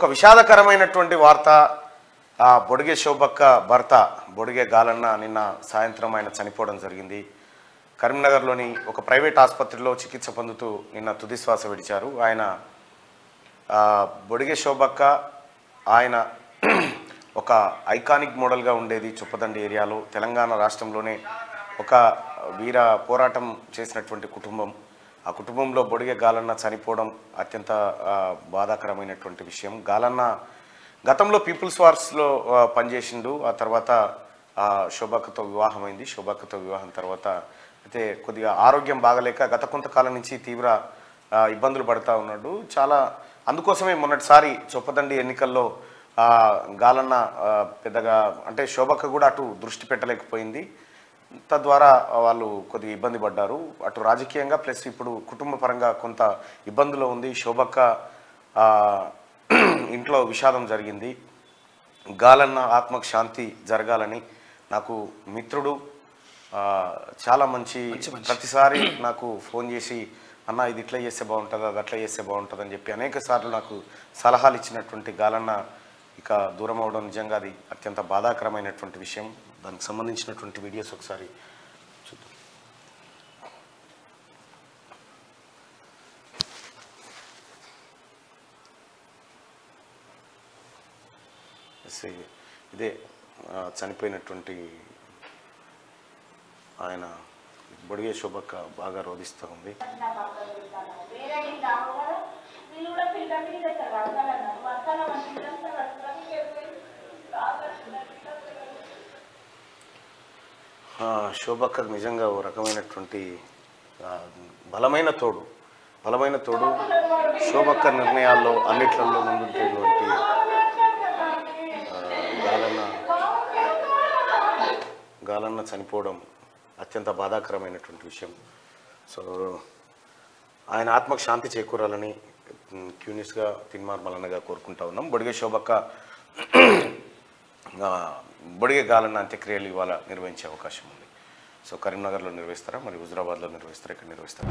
ఒక విషాదకరమైనటువంటి వార్త. బొడిగే శోభక్క భర్త బొడిగే గాలన్న నిన్న సాయంత్రం ఆయన చనిపోవడం జరిగింది. కరీంనగర్లోని ఒక ప్రైవేట్ ఆసుపత్రిలో చికిత్స పొందుతూ నిన్న తుదిశ్వాస విడిచారు. ఆయన బొడిగే శోభక్క ఆయన ఒక ఐకానిక్ మోడల్గా ఉండేది చొప్పదండి ఏరియాలో. తెలంగాణ రాష్ట్రంలోనే ఒక వీర పోరాటం చేసినటువంటి కుటుంబం. ఆ కుటుంబంలో బొడిగే గాలన్న చనిపోవడం అత్యంత బాధాకరమైనటువంటి విషయం. గాలన్న గతంలో పీపుల్స్ వార్స్లో పనిచేసిండు. ఆ తర్వాత శోభక్కతో వివాహమైంది. శోభక్కతో వివాహం తర్వాత అయితే కొద్దిగా ఆరోగ్యం బాగలేక గత కొంతకాలం నుంచి తీవ్ర ఇబ్బందులు పడుతూ ఉన్నాడు. చాలా అందుకోసమే మొన్నటిసారి చొప్పదండి ఎన్నికల్లో గాలన్న పెద్దగా అంటే శోభక్క కూడా అటు దృష్టి పెట్టలేకపోయింది. తద్వారా వాళ్ళు కొద్దిగా ఇబ్బంది పడ్డారు, అటు రాజకీయంగా ప్లస్ ఇప్పుడు కుటుంబ పరంగా కొంత ఇబ్బందులో ఉంది. శోభక్క ఇంట్లో విషాదం జరిగింది. గాలన్న ఆత్మకు శాంతి జరగాలని నాకు మిత్రుడు చాలా మంచి ప్రతిసారి నాకు ఫోన్ చేసి అన్న ఇది ఇట్లా చేస్తే బాగుంటుంది, అది అట్లా చేస్తే బాగుంటుంది అని చెప్పి అనేక సార్లు నాకు సలహాలు ఇచ్చినటువంటి గాలన్న ఇక దూరం అవడం నిజంగా అది అత్యంత బాధాకరమైనటువంటి విషయం. దానికి సంబంధించినటువంటి వీడియోస్ ఒకసారి చూద్దాం. ఇదే చనిపోయినటువంటి ఆయన బొడిగే శోభక్క బాగా రోధిస్తూ ఉంది. శోభక్కకు నిజంగా ఓ రకమైనటువంటి బలమైన తోడు శోభక్క నిర్ణయాల్లో అన్నిట్లలో ముందుంటేటువంటి గాలన్న చనిపోవడం అత్యంత బాధాకరమైనటువంటి విషయం. సో ఆయన ఆత్మకు శాంతి చేకూరాలని క్యూనిస్గా తిన్మార్ మల్లన్నగా కోరుకుంటా ఉన్నాం. బొడిగే శోభక్క బొడిగే గాలన్న అంత్యక్రియలు ఇవాళ నిర్వహించే అవకాశం ఉంది. సో కరీంనగర్లో నిర్వహిస్తారా, మరి హుజురాబాద్లో నిర్వహిస్తారా, ఇక్కడ నిర్వహిస్తారా?